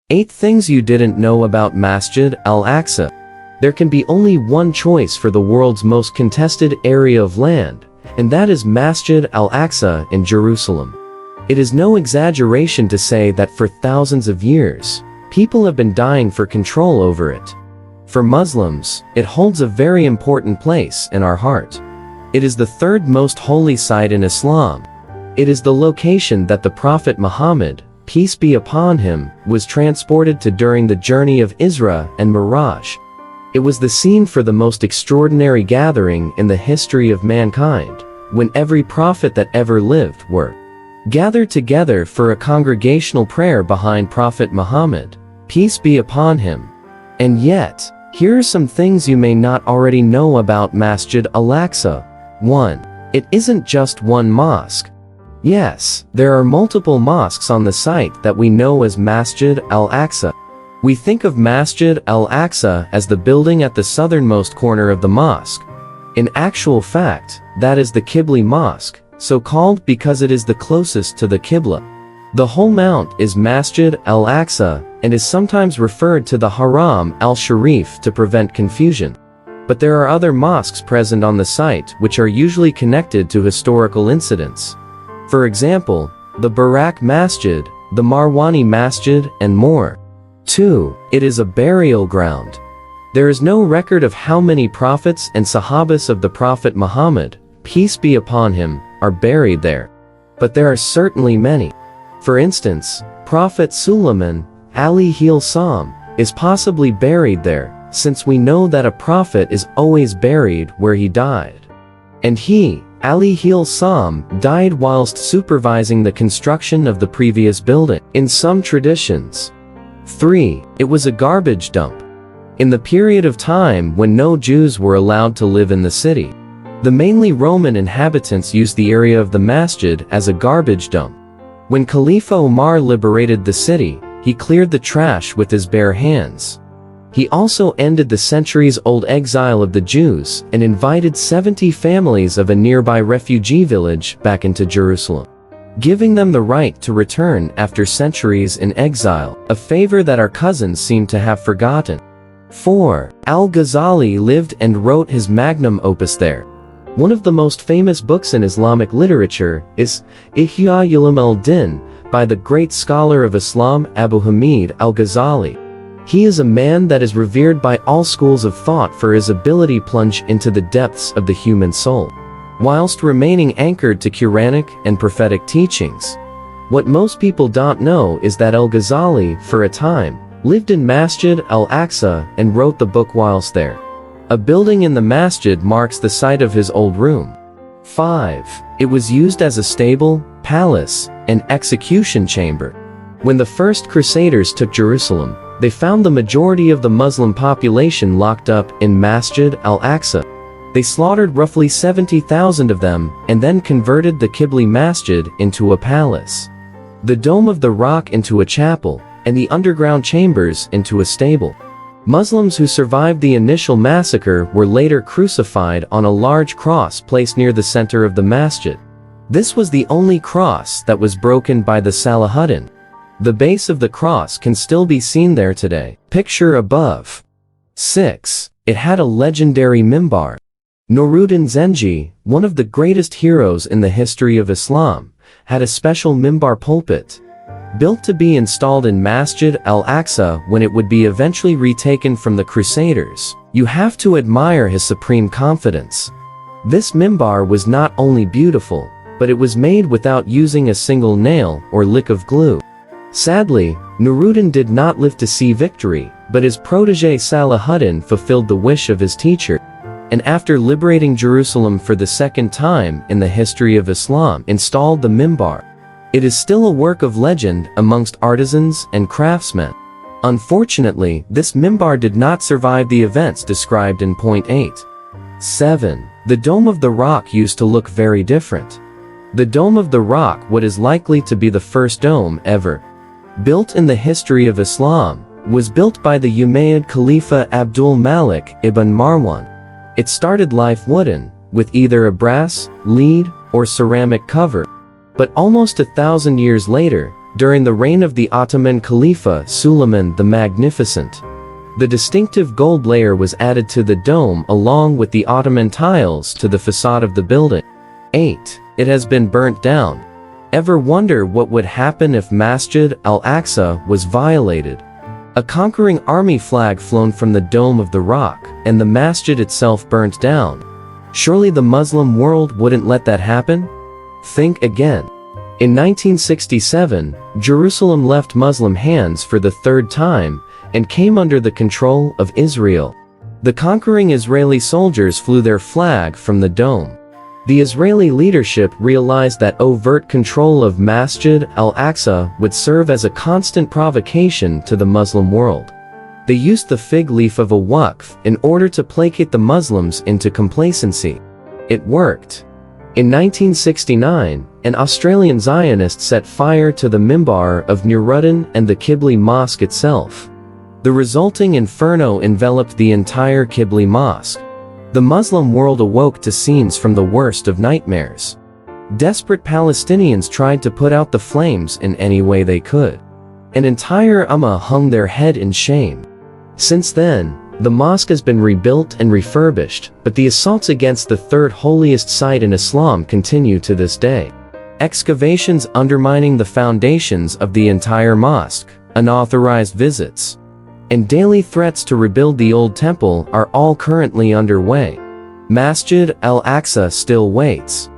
8 things you didn't know about Masjid Al-Aqsa. There can be only one choice for the world's most contested area of land, and that is Masjid Al-Aqsa in Jerusalem. It is no exaggeration to say that for thousands of years, people have been dying for control over it. For Muslims, it holds a very important place in our heart. It is the third most holy site in Islam. It is the location that the Prophet Muhammad, peace be upon him, was transported to during the journey of Isra and Miraj. It was the scene for the most extraordinary gathering in the history of mankind, when every prophet that ever lived were gathered together for a congregational prayer behind Prophet Muhammad, peace be upon him. And yet, here are some things you may not already know about Masjid Al-Aqsa. 1. It isn't just one mosque. Yes, there are multiple mosques on the site that we know as Masjid Al-Aqsa. We think of Masjid Al-Aqsa as the building at the southernmost corner of the mosque. In actual fact, that is the Qibla Mosque, so called because it is the closest to the Qibla. The whole mount is Masjid Al-Aqsa and is sometimes referred to the Haram al-Sharif to prevent confusion. But there are other mosques present on the site which are usually connected to historical incidents. For example, the Barak Masjid, the Marwani Masjid, and more. 2. It is a burial ground. There is no record of how many prophets and sahabas of the Prophet Muhammad, peace be upon him, are buried there. But there are certainly many. For instance, Prophet Sulaiman, alayhi salam, is possibly buried there, since we know that a prophet is always buried where he died. And he, alayhi salam, died whilst supervising the construction of the previous building. In some traditions. 3. It was a garbage dump. In the period of time when no Jews were allowed to live in the city, the mainly Roman inhabitants used the area of the masjid as a garbage dump. When Khalifa Umar liberated the city, he cleared the trash with his bare hands. He also ended the centuries-old exile of the Jews and invited 70 families of a nearby refugee village back into Jerusalem, giving them the right to return after centuries in exile, a favor that our cousins seem to have forgotten. 4. Al-Ghazali lived and wrote his magnum opus there. One of the most famous books in Islamic literature is Ihya Ulum al-Din by the great scholar of Islam Abu Hamid al-Ghazali. He is a man that is revered by all schools of thought for his ability to plunge into the depths of the human soul, whilst remaining anchored to Quranic and prophetic teachings. What most people don't know is that al-Ghazali, for a time, lived in Masjid Al-Aqsa and wrote the book whilst there. A building in the masjid marks the site of his old room. 5. It was used as a stable, palace, and execution chamber. When the first Crusaders took Jerusalem, they found the majority of the Muslim population locked up in Masjid Al-Aqsa. They slaughtered roughly 70,000 of them and then converted the Qibla Masjid into a palace, the Dome of the Rock into a chapel, and the underground chambers into a stable. Muslims who survived the initial massacre were later crucified on a large cross placed near the center of the masjid. This was the only cross that was broken by the Salahuddin. The base of the cross can still be seen there today. Picture above. 6. It had a legendary mimbar. Nuruddin Zengi, one of the greatest heroes in the history of Islam, had a special mimbar pulpit, built to be installed in Masjid Al-Aqsa when it would be eventually retaken from the Crusaders. You have to admire his supreme confidence. This mimbar was not only beautiful, but it was made without using a single nail or lick of glue. Sadly, Nuruddin did not live to see victory, but his protege Salahuddin fulfilled the wish of his teacher, and after liberating Jerusalem for the second time in the history of Islam, installed the mimbar. It is still a work of legend amongst artisans and craftsmen. Unfortunately, this mimbar did not survive the events described in point 8. 7. The Dome of the Rock used to look very different. The Dome of the Rock, what is likely to be the first dome ever built in the history of Islam, was built by the Umayyad Khalifa Abdul Malik ibn Marwan. It started life wooden, with either a brass, lead, or ceramic cover. But almost 1,000 years later, during the reign of the Ottoman Khalifa Suleiman the Magnificent. The distinctive gold layer was added to the dome along with the Ottoman tiles to the facade of the building. 8. It has been burnt down. Ever wonder what would happen if Masjid Al-Aqsa was violated? A conquering army flag flown from the dome of the rock, and the masjid itself burnt down. Surely the Muslim world wouldn't let that happen? Think again. In 1967, Jerusalem left Muslim hands for the third time and came under the control of Israel. The conquering Israeli soldiers flew their flag from the dome. The Israeli leadership realized that overt control of Masjid Al-Aqsa would serve as a constant provocation to the Muslim world. They used the fig leaf of a waqf in order to placate the Muslims into complacency. It worked. In 1969, an Australian Zionist set fire to the mimbar of Nuruddin and the Qibli Mosque itself. The resulting inferno enveloped the entire Qibli Mosque. The Muslim world awoke to scenes from the worst of nightmares. Desperate Palestinians tried to put out the flames in any way they could. An entire ummah hung their head in shame. Since then, the mosque has been rebuilt and refurbished, but the assaults against the third holiest site in Islam continue to this day. Excavations undermining the foundations of the entire mosque, unauthorized visits, and daily threats to rebuild the old temple are all currently underway. Masjid Al-Aqsa still waits.